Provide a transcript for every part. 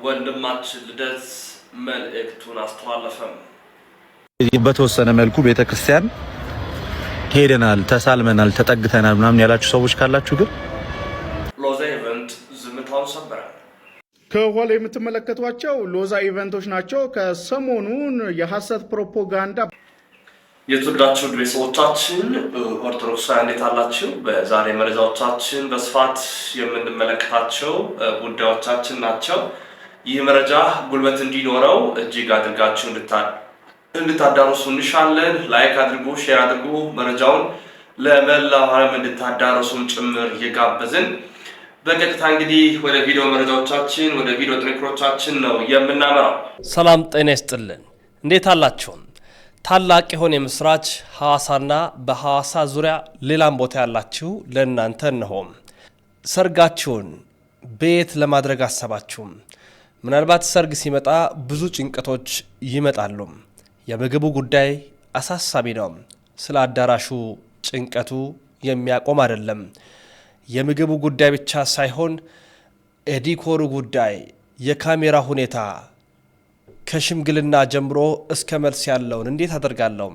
ወንድማችን ልደት መልእክቱን አስተላለፈም። በተወሰነ መልኩ ቤተክርስቲያን ሄደናል፣ ተሳልመናል፣ ተጠግተናል ምናምን ያላችሁ ሰዎች ካላችሁ ግን ሎዛ ኢቨንት ዝምታውን ሰበረ። ከኋላ የምትመለከቷቸው ሎዛ ኢቨንቶች ናቸው። ከሰሞኑን የሐሰት ፕሮፓጋንዳ የተወደዳችሁ ቤተሰቦቻችን ኦርቶዶክሳውያን እንዴት አላችሁ? በዛሬ መረጃዎቻችን በስፋት የምንመለከታቸው ጉዳዮቻችን ናቸው። ይህ መረጃ ጉልበት እንዲኖረው እጅግ አድርጋችሁ እንድታዳርሱ እንሻለን። ላይክ አድርጉ፣ ሼር አድርጉ፣ መረጃውን ለመላው ዓለም እንድታዳርሱም ጭምር እየጋበዝን በቀጥታ እንግዲህ ወደ ቪዲዮ መረጃዎቻችን ወደ ቪዲዮ ጥንክሮቻችን ነው የምናመራው። ሰላም ጤና ይስጥልን፣ እንዴት አላችሁ? ታላቅ የሆነ የምስራች ሐዋሳና በሐዋሳ ዙሪያ ሌላም ቦታ ያላችሁ ለእናንተ እነሆም። ሰርጋችሁን ቤት ለማድረግ አሰባችሁ? ምናልባት ሰርግ ሲመጣ ብዙ ጭንቀቶች ይመጣሉ። የምግቡ ጉዳይ አሳሳቢ ነው። ስለ አዳራሹ ጭንቀቱ የሚያቆም አይደለም። የምግቡ ጉዳይ ብቻ ሳይሆን የዲኮሩ ጉዳይ፣ የካሜራ ሁኔታ ከሽምግልና ጀምሮ እስከ መልስ ያለውን እንዴት አደርጋለሁ?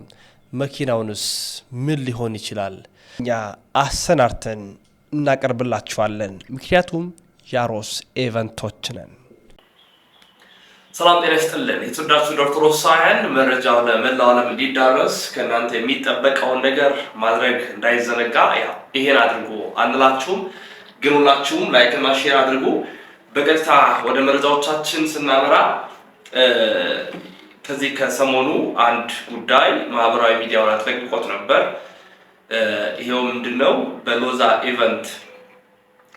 መኪናውንስ ምን ሊሆን ይችላል? እኛ አሰናርተን እናቀርብላችኋለን። ምክንያቱም ያሮስ ኢቨንቶች ነን። ሰላም ጤና ይስጥልን። የተወደዳችሁ ኦርቶዶክሳውያን መረጃው ለመላው ዓለም እንዲዳረስ ከእናንተ የሚጠበቀውን ነገር ማድረግ እንዳይዘነጋ። ይሄን አድርጉ አንላችሁም፣ ግን ሁላችሁም ላይክ እና ሼር አድርጉ። በቀጥታ ወደ መረጃዎቻችን ስናመራ ከዚህ ከሰሞኑ አንድ ጉዳይ ማህበራዊ ሚዲያውን አጥለቅቆት ነበር። ይሄው ምንድነው? በሎዛ ኢቨንት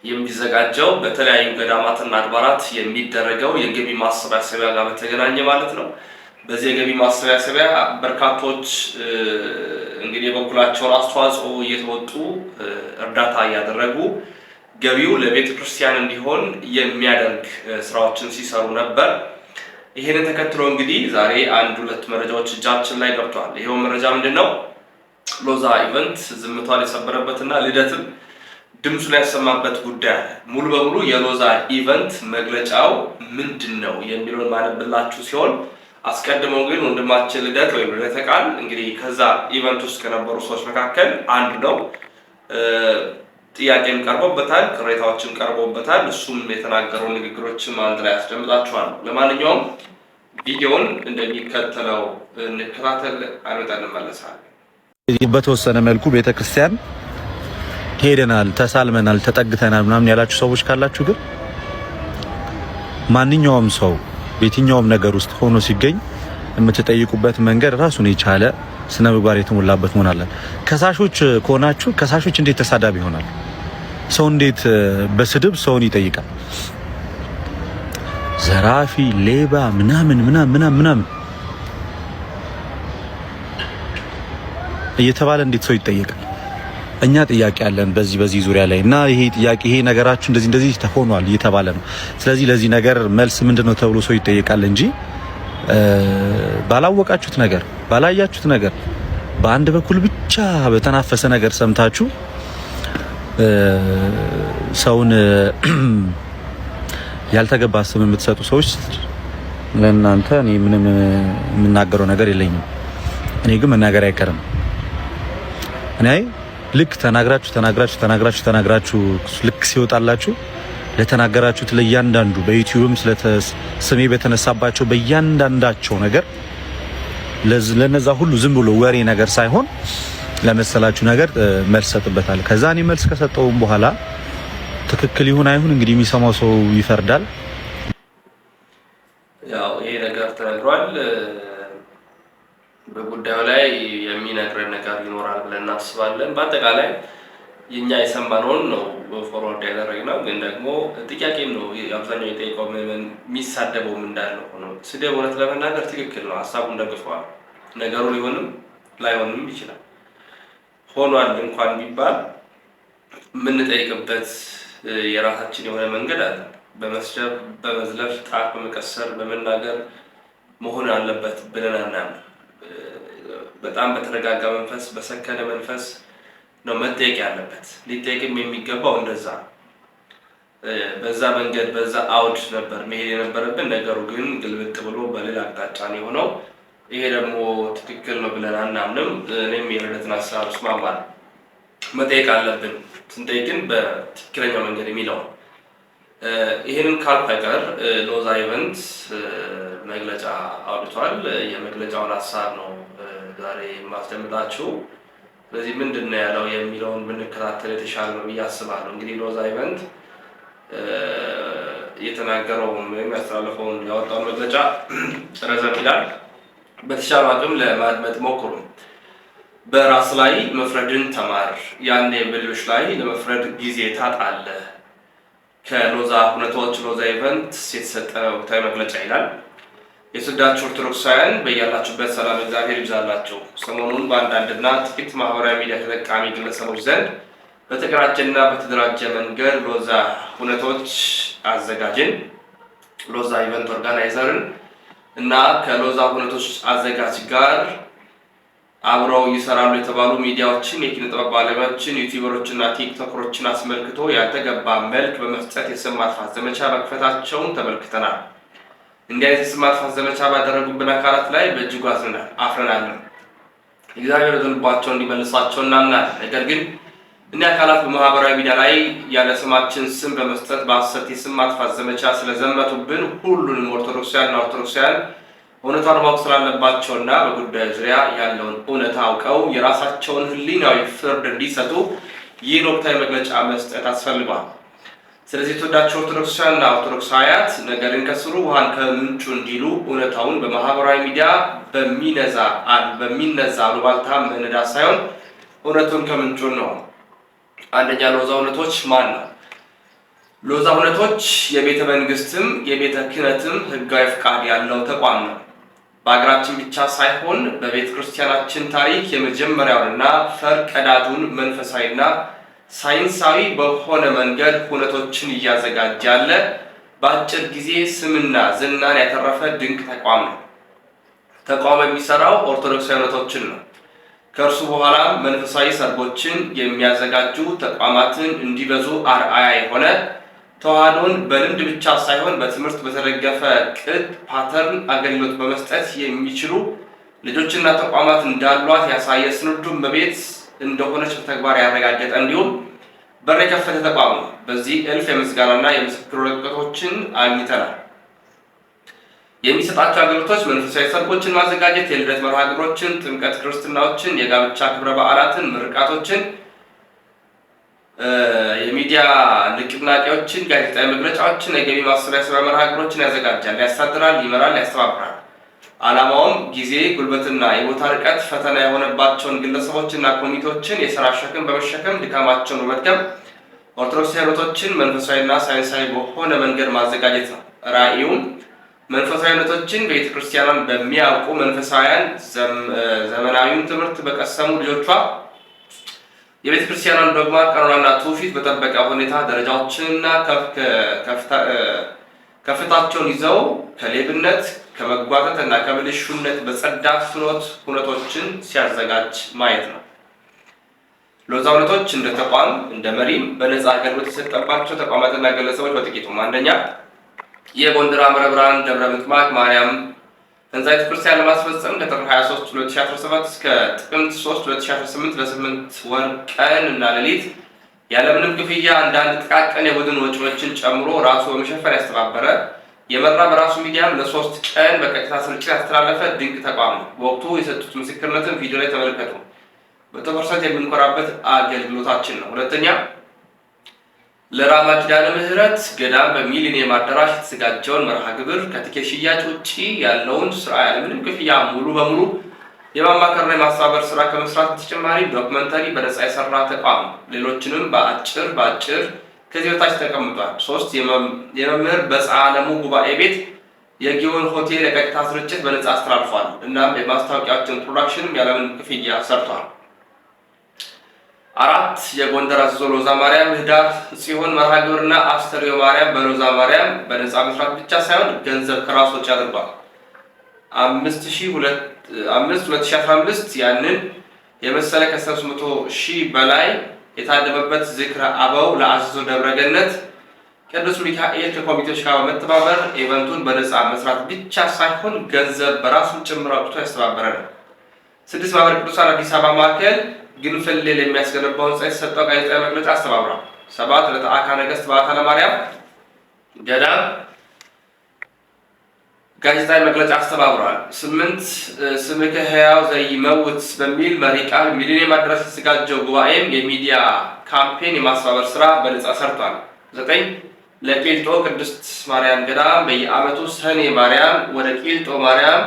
የሚዘጋጀው በተለያዩ ገዳማትና አድባራት የሚደረገው የገቢ ማሰባሰቢያ ጋር በተገናኘ ማለት ነው። በዚህ የገቢ ማሰባሰቢያ በርካቶች እንግዲህ የበኩላቸውን አስተዋጽኦ እየተወጡ እርዳታ እያደረጉ ገቢው ለቤተ ክርስቲያን እንዲሆን የሚያደርግ ስራዎችን ሲሰሩ ነበር። ይሄንን ተከትሎ እንግዲህ ዛሬ አንድ ሁለት መረጃዎች እጃችን ላይ ገብቷል። ይሄው መረጃ ምንድነው? ሎዛ ኢቨንት ዝምታን የሰበረበትና ልደትም ድምፁን ያሰማበት ጉዳይ ሙሉ በሙሉ የሎዛ ኢቨንት መግለጫው ምንድነው የሚለውን ማነብላችሁ ሲሆን አስቀድመው ግን ወንድማችን ልደት ወይም ልደተ ቃል እንግዲህ ከዛ ኢቨንት ውስጥ ከነበሩ ሰዎች መካከል አንዱ ነው። ጥያቄም ቀርቦበታል፣ ቅሬታዎችም ቀርቦበታል። እሱም የተናገረው ንግግሮችም አንድ ላይ ያስደምጣችኋል። ለማንኛውም ቪዲዮውን እንደሚከተለው እንከታተል፣ አድምጠን እንመለሳለን። በተወሰነ መልኩ ቤተክርስቲያን ሄደናል፣ ተሳልመናል፣ ተጠግተናል ምናምን ያላችሁ ሰዎች ካላችሁ ግን ማንኛውም ሰው በየትኛውም ነገር ውስጥ ሆኖ ሲገኝ የምትጠይቁበት መንገድ ራሱን የቻለ ስነ ምግባር የተሞላበት መሆን አለ። ከሳሾች ከሆናችሁ ከሳሾች እንዴት ተሳዳቢ ይሆናል? ሰው እንዴት በስድብ ሰውን ይጠይቃል? ዘራፊ፣ ሌባ ምናምን እየተባለ እንዴት ሰው ይጠየቃል? እኛ ጥያቄ አለን በዚህ ዙሪያ ላይ እና ይሄ ጥያቄ ይሄ ነገራችሁ እንደዚህ ተሆኗል እየተባለ ነው። ስለዚህ ለዚህ ነገር መልስ ምንድነው ተብሎ ሰው ይጠየቃል እንጂ ባላወቃችሁት ነገር ባላያችሁት ነገር በአንድ በኩል ብቻ በተናፈሰ ነገር ሰምታችሁ ሰውን ያልተገባ ስም የምትሰጡ ሰዎች ለእናንተ እኔ ምንም የምናገረው ነገር የለኝም። እኔ ግን መናገር አይቀርም። እኔ ልክ ተናግራችሁ ልክ ሲወጣላችሁ ለተናገራችሁት ለእያንዳንዱ በዩቲዩብም ስሜ በተነሳባቸው በእያንዳንዳቸው ነገር ለነዛ ሁሉ ዝም ብሎ ወሬ ነገር ሳይሆን ለመሰላችሁ ነገር መልስ ሰጥበታል። ከዛ እኔ መልስ ከሰጠውም በኋላ ትክክል ይሁን አይሁን እንግዲህ የሚሰማው ሰው ይፈርዳል። ያው ይሄ ነገር ተነግሯል። በጉዳዩ ላይ የሚነግረን ነገር ይኖራል ብለን እናስባለን። በአጠቃላይ የኛ የሰማነውን ነው ፎርዋርድ ያደረግነው። ግን ደግሞ ጥያቄም ነው አብዛኛው የጠየቀው የሚሳደበውም እንዳለ ሆኖ ስደብ እውነት ለመናገር ትክክል ነው፣ ሀሳቡን ደግፈዋል። ነገሩ ሊሆንም ላይሆንም ይችላል። ሆኗል እንኳን ቢባል የምንጠይቅበት የራሳችን የሆነ መንገድ አለ። በመስደብ በመዝለፍ ጣት በመቀሰር በመናገር መሆን አለበት ብለን አናምንም። በጣም በተረጋጋ መንፈስ በሰከነ መንፈስ ነው መጠየቅ ያለበት። ሊጠየቅም የሚገባው እንደዛ በዛ መንገድ በዛ አውድ ነበር መሄድ የነበረብን። ነገሩ ግን ግልብጥ ብሎ በሌላ አቅጣጫ ነው የሆነው። ይሄ ደግሞ ትክክል ነው ብለን አናምንም። እኔም የልደትን ሀሳብ እስማማለሁ። መጠየቅ አለብን። ስንጠይቅን በትክክለኛው መንገድ የሚለው ይሄንን ካልኩ አይቀር ሎዛ ኢቨንት መግለጫ አውጥቷል። የመግለጫውን ሀሳብ ነው ዛሬ የማስደምጣችሁ። ስለዚህ ምንድን ነው ያለው የሚለውን ብንከታተል የተሻለ ነው ብዬ አስባለሁ። እንግዲህ ሎዛ ኢቨንት የተናገረውን ወይም ያስተላለፈውን ያወጣውን መግለጫ ረዘም ይላል። በተሻለ አቅም ለማድመጥ ሞክሩ። በራስ ላይ መፍረድን ተማር፣ ያኔ በሌሎች ላይ ለመፍረድ ጊዜ ታጣለህ። ከሎዛ ሁነቶች ሎዛ ኢቨንት የተሰጠ ወቅታዊ መግለጫ ይላል። የተወደዳችሁ ኦርቶዶክሳውያን በያላችሁበት ሰላም እግዚአብሔር ይብዛላችሁ። ሰሞኑን በአንዳንድና ጥቂት ማህበራዊ ሚዲያ ተጠቃሚ ግለሰቦች ዘንድ በተቀናጀና በተደራጀ መንገድ ሎዛ ሁነቶች አዘጋጅን ሎዛ ኢቨንት ኦርጋናይዘርን እና ከሎዛ ሁነቶች አዘጋጅ ጋር አብረው ይሰራሉ የተባሉ ሚዲያዎችን፣ የኪነ ጥበብ ባለሙያዎችን፣ ዩቲዩበሮችና ቲክቶከሮችን አስመልክቶ ያልተገባ መልክ በመስጠት የስም ማጥፋት ዘመቻ መክፈታቸውን ተመልክተናል። እንዲህ አይነት የስም ማጥፋት ዘመቻ ባደረጉብን አካላት ላይ በእጅጉ አፍረናል። እግዚአብሔር ወደ ልባቸው እንዲመልሳቸው እናምናለን። ነገር ግን እኒህ አካላት በማህበራዊ ሚዲያ ላይ ያለ ስማችን ስም በመስጠት በሐሰት የስም ማጥፋት ዘመቻ ስለዘመቱብን ሁሉንም ኦርቶዶክሳውያን እውነታውን ማወቅ ስላለባቸውና በጉዳዩ ዙሪያ ያለውን እውነታ አውቀው የራሳቸውን ሕሊናዊ ፍርድ እንዲሰጡ ይህን ወቅታዊ መግለጫ መስጠት አስፈልጓል። ስለዚህ የተወዳቸው ኦርቶዶክሳውያንና ኦርቶዶክሳውያት ነገርን ከስሩ ውሃን ከምንጩ እንዲሉ እውነታውን በማህበራዊ ሚዲያ በሚነዛ አሉባልታ መነዳት ሳይሆን እውነቱን ከምንጩ ነው። አንደኛ ሎዛ እውነቶች ማን ነው? ሎዛ እውነቶች የቤተ መንግስትም የቤተ ክህነትም ህጋዊ ፍቃድ ያለው ተቋም ነው። በሀገራችን ብቻ ሳይሆን በቤተ ክርስቲያናችን ታሪክ የመጀመሪያውንና ፈርቀዳዱን መንፈሳዊና ሳይንሳዊ በሆነ መንገድ ሁነቶችን እያዘጋጀ ያለ በአጭር ጊዜ ስምና ዝናን ያተረፈ ድንቅ ተቋም ነው። ተቋሙ የሚሰራው ኦርቶዶክሳዊ ሁነቶችን ነው። ከእርሱ በኋላ መንፈሳዊ ሰርጎችን የሚያዘጋጁ ተቋማትን እንዲበዙ አርአያ የሆነ ተዋህዶን በልምድ ብቻ ሳይሆን በትምህርት በተደገፈ ቅድ ፓተርን አገልግሎት በመስጠት የሚችሉ ልጆችና ተቋማት እንዳሏት ያሳየ ስንዱ እመቤት እንደሆነች በተግባር ያረጋገጠ እንዲሁም በር የከፈተ ተቋም ነው። በዚህ እልፍ የምስጋናና የምስክር ወረቀቶችን አግኝተናል። የሚሰጣቸው አገልግሎቶች መንፈሳዊ ሰርጎችን ማዘጋጀት፣ የልደት መርሃ ግብሮችን፣ ጥምቀት፣ ክርስትናዎችን፣ የጋብቻ ክብረ በዓላትን፣ ምርቃቶችን፣ የሚዲያ ንቅናቄዎችን፣ ጋዜጣዊ መግለጫዎችን፣ የገቢ ማሰባሰቢያ መርሃ ግብሮችን ያዘጋጃል፣ ያስተዳድራል፣ ይመራል፣ ያስተባብራል። ዓላማውም ጊዜ፣ ጉልበትና የቦታ ርቀት ፈተና የሆነባቸውን ግለሰቦችና ኮሚቴዎችን የሥራ ሸክም በመሸከም ድካማቸውን በመድከም ኦርቶዶክሳዊ ሁነቶችን መንፈሳዊና ሳይንሳዊ በሆነ መንገድ ማዘጋጀት ነው። ራዕዩም መንፈሳዊ ሁነቶችን ቤተክርስቲያኗን በሚያውቁ መንፈሳውያን ዘመናዊውን ትምህርት በቀሰሙ ልጆቿ የቤተክርስቲያኗን ዶግማ፣ ቀኖናና ትውፊት በጠበቀ ሁኔታ ደረጃዎችንና ከፍታቸውን ይዘው ከሌብነት፣ ከመጓተት እና ከብልሹነት በጸዳ ሁነቶችን ሲያዘጋጅ ማየት ነው። ሎዛ ሁነቶች እንደ ተቋም እንደ መሪም በነፃ አገልግሎት የተሰጠባቸው ተቋማትና ግለሰቦች በጥቂቱም አንደኛ የጎንደር ሐመረ ብርሃን ደብረ ምጥማቅ ማርያም ህንፃ ቤተክርስቲያን ለማስፈጸም ከጥር 23 2017 እስከ ጥቅምት 3 2018 ለ8 ወር ቀን እና ሌሊት ያለምንም ክፍያ አንዳንድ ጥቃቅን የቡድን ወጪዎችን ጨምሮ ራሱ በመሸፈን ያስተባበረ የመራ በራሱ ሚዲያም ለ3 ቀን በቀጥታ ስርጭት ያስተላለፈ ድንቅ ተቋም ነው። በወቅቱ የሰጡት ምስክርነትን ቪዲዮ ላይ ተመልከቱ። በ100% የምንኮራበት አገልግሎታችን ነው። ሁለተኛ ለራማ ኪዳነ ምህረት ገዳም በሚሊኒየም አዳራሽ የተዘጋጀውን መርሃ ግብር ከትኬት ሽያጭ ውጪ ያለውን ስራ ያለምንም ክፍያ ሙሉ በሙሉ የማማከርና የማስተባበር ስራ ከመስራት በተጨማሪ ዶክመንተሪ በነፃ የሰራ ተቋም ነው። ሌሎችንም በአጭር ከዚህ በታች ተቀምጧል። 3 የመምህር በፀዓለሙ ጉባኤ ቤት የጊዮን ሆቴል የቀጥታ ስርጭት በነፃ አስተላልፏል። እናም የማስታወቂያዎችን ፕሮዳክሽንም ያለምንም ክፍያ ሰርቷል። 4 የጎንደር አዘዞ ሎዛ ማርያም ህዳር ጽዮን መርሃ ግብርና አስተርዮ ማርያም በሎዛ ማርያም በነፃ መስራት ብቻ ሳይሆን ገንዘብ ከራሱ ወጪ አድርጓል። 2015 ያንን የመሰለ ከ300,000 በላይ የታደመበት ዝክረ አበው ለአዘዞ ደብረ ገነት ቅዱስ ሚካኤል ከኮሚቴዎች ጋር በመተባበር ኢቨንቱን በነፃ መስራት ብቻ ሳይሆን ገንዘብ በራሱ ጭምር አውጥቶ ያስተባበረ ነው። 6 ማህበረ ቅዱሳን አዲስ አበባ ማዕከል ግንፍሌ የሚያስገነባው ህንፃ የተሰጠው ጋዜጣዊ መግለጫ አስተባብሯል። 7 ለተአካ ነገሥት በዓታ ለማርያም ገዳም ጋዜጣዊ መግለጫ አስተባብሯል። 8 ስምከ ሕያው ዘይመውት በሚል መሪ ቃል ሚሊኒየም አዳራሽ የተዘጋጀው ጉባኤም የሚዲያ ካምፔን የማስተባበር ስራ በነፃ ሰርቷል። 9 ለቂልጦ ቅድስት ማርያም ገዳም በየዓመቱ ሰኔ ማርያም ወደ ቂልጦ ማርያም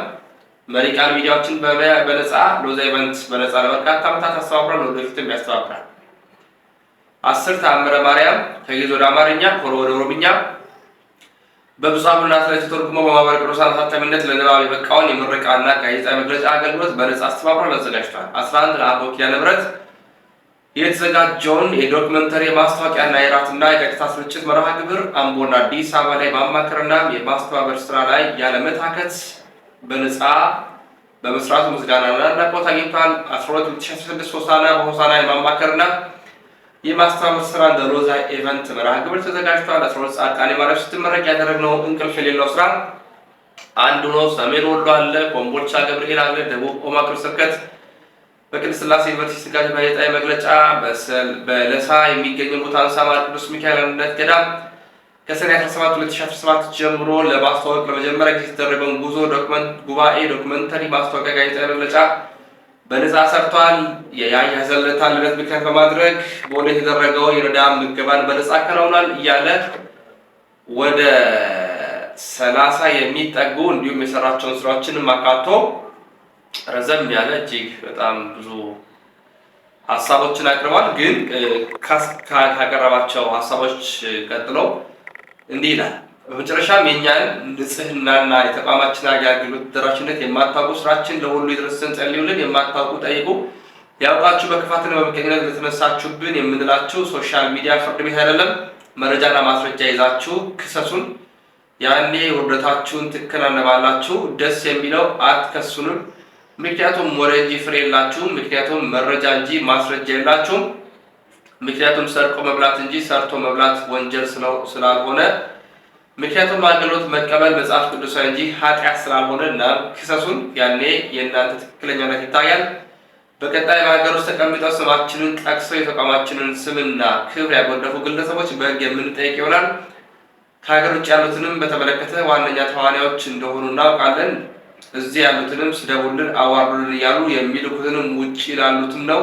መሪ ቃል ሚዲያዎችን በነፃ ሎዛ ኢቨንት በነፃ ለበርካታ ዓመታት አስተባብሯል። ወደፊትም ያስተባብራል። 10 ተአምረ ማርያም ከግዕዝ ወደ አማርኛ ከኦሮሞ ወደ ኦሮምኛ በብፁዕ አቡነ አትናቴዎስ ተተርጉሞ በማህበረ ቅዱሳን አሳታሚነት ለንባብ የበቃውን የምረቃና ጋዜጣዊ መግለጫ አገልግሎት በነፃ አስተባብሯል አዘጋጅቷል። 11 ለአበው ኪዳነ ምሕረት የተዘጋጀውን የዶክመንተሪ ማስታወቂያና የራትና የቀጥታ ስርጭት መርሃ ግብር አምቦና አዲስ አበባ ላይ ማማከርና የማስተባበር ስራ ላይ ያለመታከት በነፃ በመስራቱ ምስጋናና አድናቆት አግኝቷል። 12 2016 ሆሳዕና በሆሳዕና የማማከርና የማስተባበር ስራ እንደ ሎዛ ኢቨንት መርሃ ግብር ተዘጋጅቷል። 12 ጻድቃኔ ማርያም ስትመረቅ ያደረግነው እንቅልፍ የሌለው ስራ አንዱ ነው። ሰሜን ወሎ አለ፣ ኮምቦልቻ ገብርኤል አለ፣ ደቡብ ኦሞ ሀገረ ስብከት በቅድስት ሥላሴ ዩኒቨርሲቲ ጋር ጋዜጣዊ መግለጫ በለሳ የሚገኘው ሙታንሳ ማር ቅዱስ ሚካኤል አንድነት ገዳም ከሰኔ 17 2017 ጀምሮ ለማስተዋወቅ ለመጀመሪያ ጊዜ የተደረገውን ጉዞ ጉባኤ ዶክመንተሪ ማስታወቂያ ጋዜጣዊ መግለጫ በነፃ ሰርቷል። የያያ ዘለታን ልደት ምክንያት በማድረግ ቦሌ የተደረገው የረዳም ምገባን በነፃ አከናውኗል እያለ ወደ 30 የሚጠጉ እንዲሁም የሰራቸውን ስራዎችንም አካቶ ረዘም ያለ እጅግ በጣም ብዙ ሀሳቦችን አቅርቧል። ግን ካቀረባቸው ሀሳቦች ቀጥሎ እንዲህ ይላል። በመጨረሻም የእኛን ንጽህናና የተቋማችን አገልግሎት ተደራሽነት የማታውቁ ስራችን ለሁሉ ይድረስን ጸልዩልን፣ የማታውቁ ጠይቁ፣ ያውቃችሁ በክፋትና በምቀኝነት ለተነሳችሁብን የምንላችሁ ሶሻል ሚዲያ ፍርድ ቤት አይደለም። መረጃና ማስረጃ ይዛችሁ ክሰሱን፣ ያኔ ውርደታችሁን ትከናነባላችሁ። ደስ የሚለው አትከሱንም፣ ምክንያቱም ወሬ እንጂ ፍሬ የላችሁም። ምክንያቱም መረጃ እንጂ ማስረጃ የላችሁም። ምክንያቱም ሰርቆ መብላት እንጂ ሰርቶ መብላት ወንጀል ስላልሆነ፣ ምክንያቱም አገልግሎት መቀበል መጽሐፍ ቅዱሳዊ እንጂ ኃጢአት ስላልሆነ እና ክሰሱን፣ ያኔ የእናንተ ትክክለኛነት ይታያል። በቀጣይ በሀገር ውስጥ ተቀምጠው ስማችንን ጠቅሰው የተቋማችንን ስምና ክብር ያጎደፉ ግለሰቦች በሕግ የምንጠይቅ ይሆናል። ከሀገር ውጭ ያሉትንም በተመለከተ ዋነኛ ተዋናዮች እንደሆኑ እናውቃለን። እዚህ ያሉትንም ስደቡልን፣ አዋርዱልን እያሉ የሚልኩትንም ውጭ ላሉትም ነው።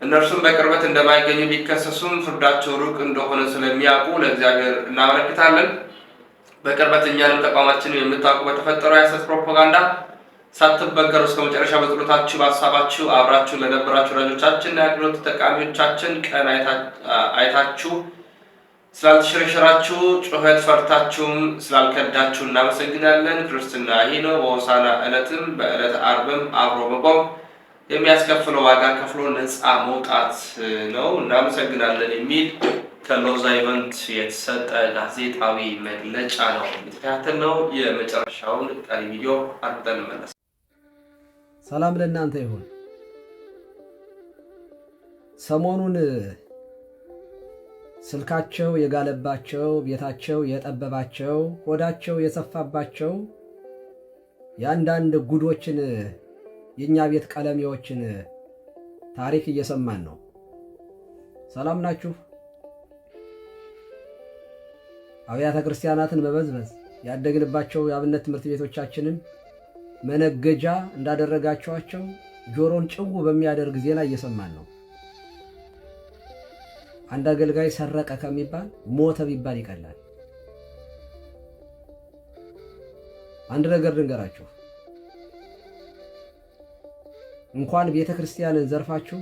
እነርሱም በቅርበት እንደማይገኙ ቢከሰሱም ፍርዳቸው ሩቅ እንደሆነ ስለሚያውቁ ለእግዚአብሔር እናመለክታለን። በቅርበት እኛንም ተቋማችንን የምታውቁ በተፈጠረው የሐሰት ፕሮፓጋንዳ ሳትበገሩ እስከ መጨረሻ በጸሎታችሁ በሀሳባችሁ አብራችሁን ለነበራችሁ ወዳጆቻችንና የአገልግሎት ተጠቃሚዎቻችን ቀን አይታችሁ ስላልተሸረሸራችሁ ጩኸት ፈርታችሁም ስላልከዳችሁ እናመሰግናለን። ክርስትና ይህ ነው። በሆሳዕና ዕለትም በዕለተ ዓርብም አብሮ መቆም የሚያስከፍለው ዋጋ ከፍሎ ነፃ መውጣት ነው። እናመሰግናለን የሚል ከሎዛ ኢቨንት የተሰጠ ጋዜጣዊ መግለጫ ነው የተከታተልነው። የመጨረሻውን ቀሪ ቪዲዮ አድምጠን እንመለስ። ሰላም ለእናንተ ይሁን። ሰሞኑን ስልካቸው የጋለባቸው፣ ቤታቸው የጠበባቸው፣ ሆዳቸው የሰፋባቸው የአንዳንድ ጉዶችን የእኛ ቤት ቀለሚዎችን ታሪክ እየሰማን ነው። ሰላም ናችሁ? አብያተ ክርስቲያናትን መበዝበዝ፣ ያደግንባቸው የአብነት ትምህርት ቤቶቻችንን መነገጃ እንዳደረጋቸዋቸው ጆሮን ጭው በሚያደርግ ዜና እየሰማን ነው። አንድ አገልጋይ ሰረቀ ከሚባል ሞተ ቢባል ይቀላል። አንድ ነገር ልንገራችሁ። እንኳን ቤተ ክርስቲያንን ዘርፋችሁ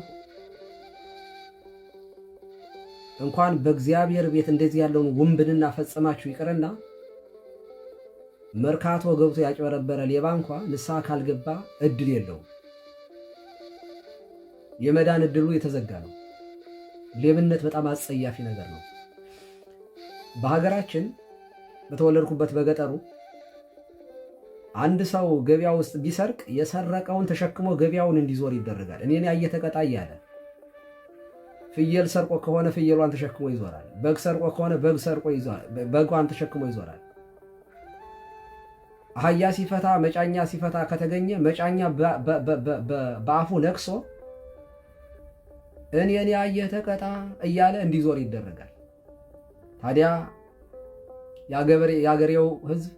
እንኳን በእግዚአብሔር ቤት እንደዚህ ያለውን ውንብድና ፈጽማችሁ ይቅርና መርካቶ ገብቶ ያጭበረበረ ሌባ እንኳን ንስሐ ካልገባ እድል የለውም። የመዳን እድሉ የተዘጋ ነው። ሌብነት በጣም አጸያፊ ነገር ነው። በሀገራችን በተወለድኩበት በገጠሩ አንድ ሰው ገበያ ውስጥ ቢሰርቅ የሰረቀውን ተሸክሞ ገበያውን እንዲዞር ይደረጋል። እኔን ያየ ተቀጣ እያለ ፍየል ሰርቆ ከሆነ ፍየሏን ተሸክሞ ይዞራል። በግ ሰርቆ ከሆነ በጓን ተሸክሞ ይዞራል። አህያ ሲፈታ መጫኛ ሲፈታ ከተገኘ መጫኛ በአፉ ነክሶ እኔን ያየህ ተቀጣ እያለ እንዲዞር ይደረጋል። ታዲያ የአገሬው ሕዝብ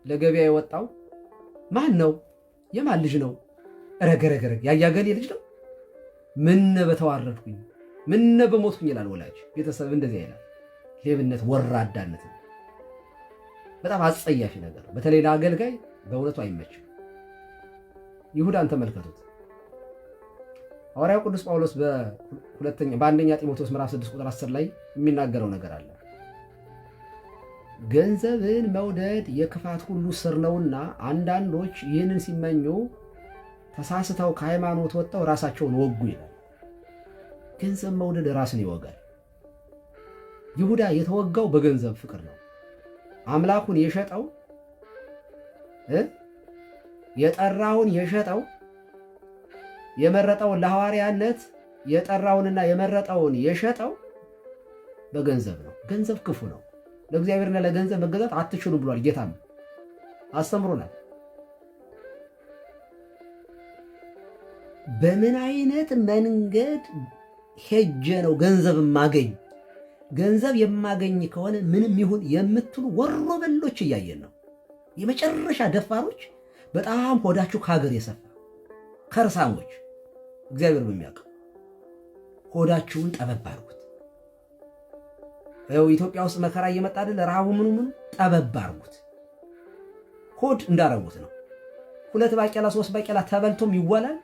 ለገበያ የወጣው ማን ነው? የማን ልጅ ነው? ረገረገረ ያያገሌ ልጅ ነው። ምን በተዋረድኩኝ ምን በሞትኩኝ ይላል ወላጅ። ቤተሰብ እንደዚህ ይላል። ሌብነት፣ ወራዳነት ነው። በጣም አጸያፊ ነገር ነው። በተለይ ለአገልጋይ በእውነቱ አይመችም። ይሁዳን ተመልከቱት። ሐዋርያው ቅዱስ ጳውሎስ በአንደኛ ጢሞቴዎስ ምዕራፍ 6 ቁጥር 10 ላይ የሚናገረው ነገር አለ። ገንዘብን መውደድ የክፋት ሁሉ ስር ነውና አንዳንዶች ይህንን ሲመኙ ተሳስተው ከሃይማኖት ወጥተው ራሳቸውን ወጉ ይላል። ገንዘብ መውደድ ራስን ይወጋል። ይሁዳ የተወጋው በገንዘብ ፍቅር ነው። አምላኩን የሸጠው የጠራውን የሸጠው የመረጠውን ለሐዋርያነት የጠራውንና የመረጠውን የሸጠው በገንዘብ ነው። ገንዘብ ክፉ ነው። ለእግዚአብሔርና ለገንዘብ መገዛት አትችሉም ብሏል። ጌታም አስተምሮናል። በምን አይነት መንገድ ሄጀ ነው ገንዘብ የማገኝ? ገንዘብ የማገኝ ከሆነ ምንም ይሁን የምትሉ ወሮ በሎች እያየን ነው። የመጨረሻ ደፋሮች፣ በጣም ሆዳችሁ ከሀገር የሰፋ ከርሳሞች፣ እግዚአብሔር በሚያውቀው ሆዳችሁን ጠበብ አድርጉት። ኢትዮጵያ ውስጥ መከራ እየመጣ አይደል? ረሃቡ ምኑ ጠበብ አድርጉት። ሆድ እንዳረጉት ነው። 2 ባቄላ 3 ባቄላ ተበልቶም ይዋላል።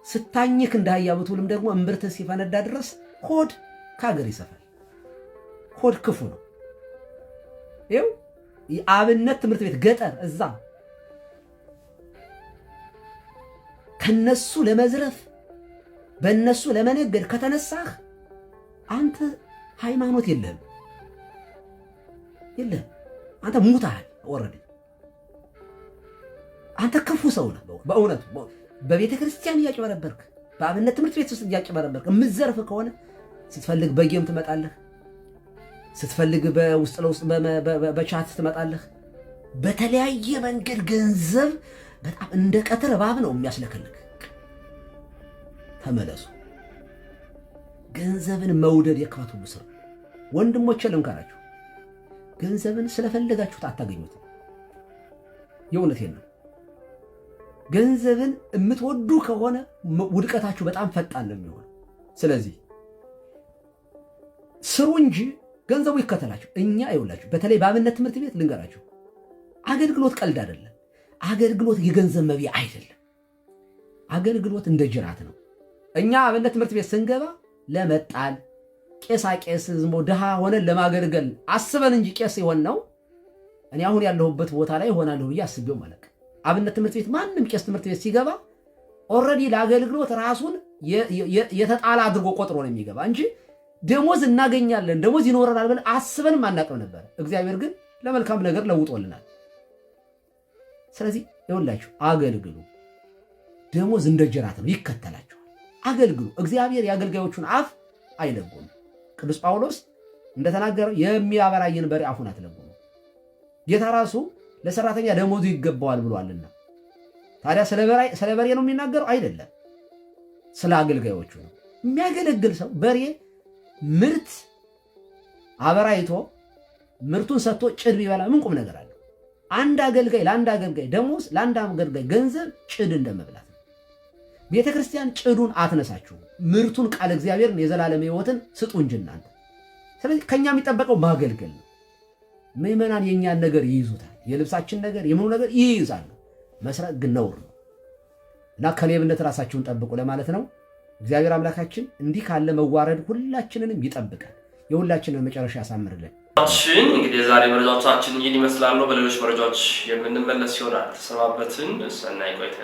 ስታኝክ እንዳህያ ብትውልም ደግሞ እምብርት ሲፈነዳ ድረስ ሆድ ከሀገር ይሰፋል። ሆድ ክፉ ነው። ይኸው የአብነት ትምህርት ቤት ገጠር እዛ ከነሱ ለመዝረፍ በእነሱ ለመነገድ ከተነሳህ አንተ ሃይማኖት የለህም። አንተ ሙታል ወረደ። አንተ ክፉ ሰው ነህ በእውነት። በቤተ ክርስቲያን እያጭበረበርክ፣ በአብነት ትምህርት ቤት ውስጥ እያጭበረበርክ የምትዘርፍ ከሆነ ስትፈልግ በጌም ትመጣለህ፣ ስትፈልግ በውስጥ ለውስጥ በቻት ትመጣለህ። በተለያየ መንገድ ገንዘብ በጣም እንደ ቀትር እባብ ነው የሚያስለከልክ። ተመለሱ። ገንዘብን መውደድ የክፋት ሁሉ ስር። ወንድሞቼ ልምከራችሁ፣ ገንዘብን ስለፈለጋችሁት አታገኙትም። የእውነቴን ነው። ገንዘብን የምትወዱ ከሆነ ውድቀታችሁ በጣም ፈጣን ነው የሚሆን። ስለዚህ ስሩ እንጂ ገንዘቡ ይከተላችሁ። እኛ ይውላችሁ፣ በተለይ በአብነት ትምህርት ቤት ልንገራችሁ፣ አገልግሎት ቀልድ አይደለም። አገልግሎት የገንዘብ መብያ አይደለም። አገልግሎት እንደ ጅራት ነው። እኛ አብነት ትምህርት ቤት ስንገባ ለመጣል ቄስ ዝም ብሎ ድሃ ሆነን ለማገልገል አስበን እንጂ ቄስ ይሆን ነው። እኔ አሁን ያለሁበት ቦታ ላይ ሆናለሁ ብዬ አስቤው ማለት አብነት ትምህርት ቤት ማንም ቄስ ትምህርት ቤት ሲገባ ኦልሬዲ ለአገልግሎት ራሱን የተጣላ አድርጎ ቆጥሮ ነው የሚገባ እንጂ ደሞዝ እናገኛለን ደሞዝ ይኖረናል ብለን አስበንም አናውቅም ነበር። እግዚአብሔር ግን ለመልካም ነገር ለውጦልናል። ስለዚህ ይኸውላችሁ አገልግሉ። ደሞዝ እንደ ጅራት ነው፣ ይከተላችኋል። አገልግሉ። እግዚአብሔር የአገልጋዮቹን አፍ አይለጉም። ቅዱስ ጳውሎስ እንደተናገረው የሚያበራየን በሬ አፉን አትለጉም። ጌታ ራሱ ለሰራተኛ ደሞዙ ይገባዋል ብሏልና። ታዲያ ስለ በሬ ነው የሚናገረው? አይደለም፣ ስለ አገልጋዮቹ ነው። የሚያገለግል ሰው በሬ ምርት አበራይቶ ምርቱን ሰጥቶ ጭድ ቢበላ ምን ቁም ነገር አለው? አንድ አገልጋይ ለአንድ አገልጋይ ደሞዝ፣ ለአንድ አገልጋይ ገንዘብ ጭድ እንደመብላት ነው። ቤተ ክርስቲያን ጭዱን አትነሳችሁ፣ ምርቱን ቃል እግዚአብሔርን የዘላለም ሕይወትን ስጡ እንጂ እናንተ። ስለዚህ ከኛ የሚጠበቀው ማገልገል ነው። ምዕመናን የኛን ነገር ይይዙታል፣ የልብሳችን ነገር የምኑ ነገር ይይዛሉ። መስረቅ ግን ነውር ነው እና ከሌብነት ራሳችሁን ጠብቁ ለማለት ነው። እግዚአብሔር አምላካችን እንዲህ ካለ መዋረድ ሁላችንንም ይጠብቃል። የሁላችንን መጨረሻ ያሳምርልን። እንግዲህ የዛሬ መረጃዎቻችን ይህን ይመስላሉ። በሌሎች መረጃዎች የምንመለስ ይሆናል። ተሰናበትን። ሰናይ ቆይታ